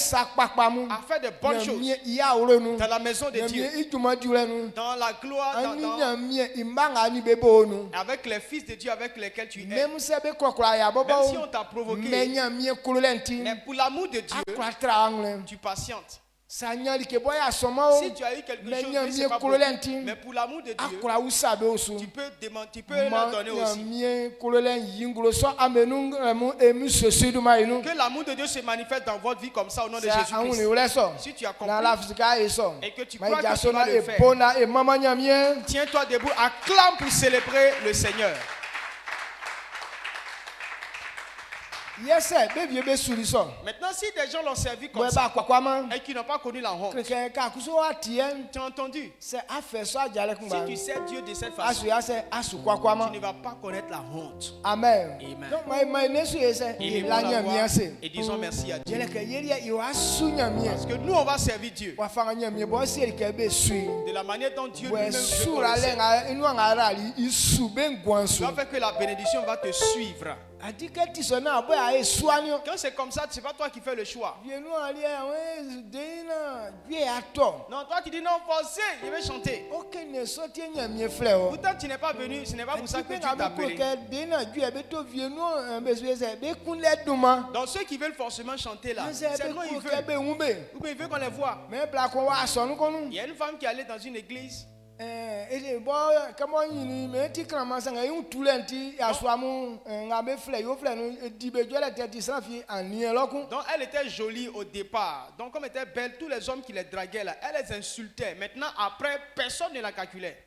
faire de bonnes choses dans la maison de Dieu, dans la gloire, avec les fils de Dieu avec lesquels tu es. Même si on t'a provoqué, mais pour l'amour de Dieu, tu patientes. Si tu as eu quelque chose, c'est pas beaucoup. Mais pour l'amour de Dieu, tu peux leur donner aussi. Que l'amour de Dieu se manifeste dans votre vie comme ça au nom de Jésus-Christ. Si tu as compris et que tu crois que tu vas le faire, tiens-toi debout, acclame pour célébrer le Seigneur. Maintenant, si des gens l'ont servi comme ça et qui n'ont pas connu la honte, tu as entendu? Si tu sais Dieu de cette façon, tu ne vas pas connaître la honte.
Amen.
Et disons merci à Dieu. Parce que nous, on va servir Dieu de la manière dont Dieu lui-même veut qu'on le serve. Tu vas faire que la bénédiction va te suivre. Quand c'est comme ça, c'est pas toi qui fais le choix. Non, toi qui dis non, forcé, je vais chanter. Pourtant, tu n'es pas venu, ce n'est pas pour ça que Dieu t'a appelé. Donc ceux qui veulent forcément chanter là, seulement ils veulent. Ou bien ils veulent qu'on les voit. Il y a une femme qui allait dans une église. Donc elle était jolie au départ. Donc comme elle était belle, tous les hommes qui les draguaient là, elle les insultait. Maintenant après, personne ne la calculait.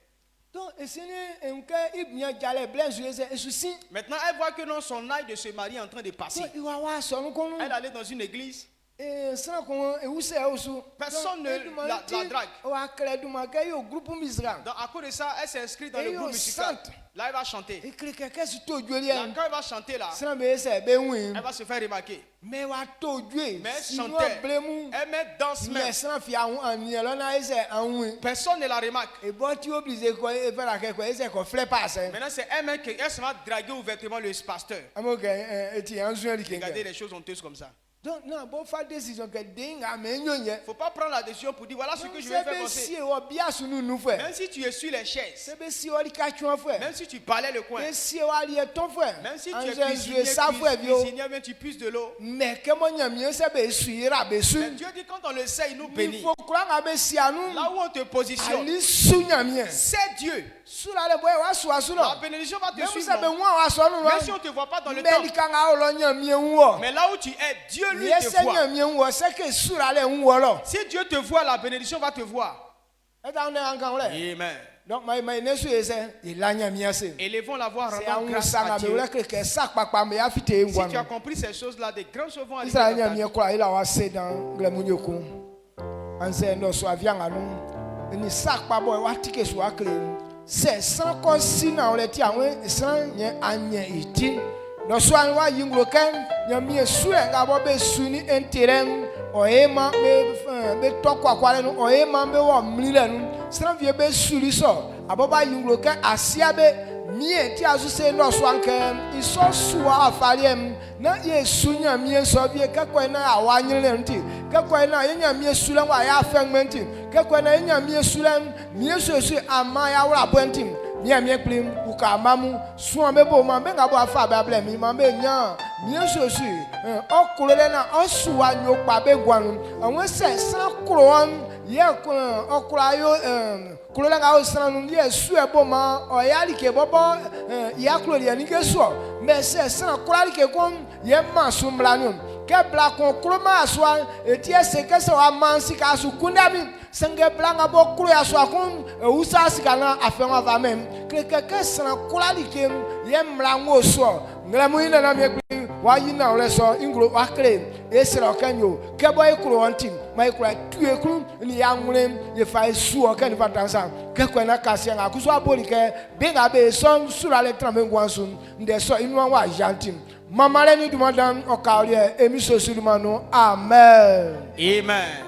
Maintenant elle voit que non, son âge de se marier est en train de passer. Elle allait dans une église. Personne ne la drague. Donc à cause de ça, elle s'est inscrite dans le groupe musical. Là, elle va chanter. Là, quand elle va chanter là, elle va se faire remarquer. Mais elle chantait. Elle danse même. Personne ne la remarque. Maintenant, c'est elle-même qui se va draguer ouvertement le pasteur. Regardez les choses honteuses comme ça.
Donc, non, bon, faire décision que
faut pas prendre la décision pour dire voilà ce que je vais faire passer. Même si tu es sur les chaises, même si tu parlais le coin, même si tu es cuisinier, même tu puisses de l'eau. Mais Dieu dit quand on le sait, il nous bénit. Là où on te positionne, c'est Dieu. La bénédiction va te suivre. Même si on ne te voit pas dans le temple. Mais là où tu es, Dieu lui te voit. Si Dieu te voit, la bénédiction va te voir. Amen.
Donc,
élevons la voix, rendons grâce à Dieu. Si tu as compris ces choses-là, des grands choses vont arriver dans ta vie.
C'est sans qu'on s'y n'a pas été sans iti. Dans soin wa yingloken, yami sué ngabo be suni intérêt. Oema be tokwa kwale no oema be wa mlile no. Sans vie be suli so. Aboba yingloken asiabe mie ti asuse no swanke. Iso suwa afaliem na ye sunya mie so vie kakwa na awanyele nti. Kakwa na yenya mie sula wa ya fengmenti. Kakwa na yenya mie sula mie so amaya wa bwentim. Mie plim uka mamu suan bebo mambe ngabo afa bable mi mambe nya mie so okulele na osuwa nyokpa be gwanu awon se san kron ye okura yo kulele nga osran ye su ebo ma oyali ke bobo ya kulele ni ke so me se san kulali ke kon ye ma sumblanu ke bla kon kroma aswa etie se ke se wa mansi ka su kundami senge blanga bo kuro ya so akon usa sikana afenwa va mem keke san kulali ke ye mlango so ngramu ina na me wa yina ole so ingro wa kre esira okanyo ke boy kuro ontim mai kura tue kru ni ya nwure ye fa su okan fa dansa ke kwena kase nga kuso abori ke be ga be so sura le trambe ngwansun nde so inu wa jantim mama le ni dumadan okalie emi so sulumano amen.
Amen.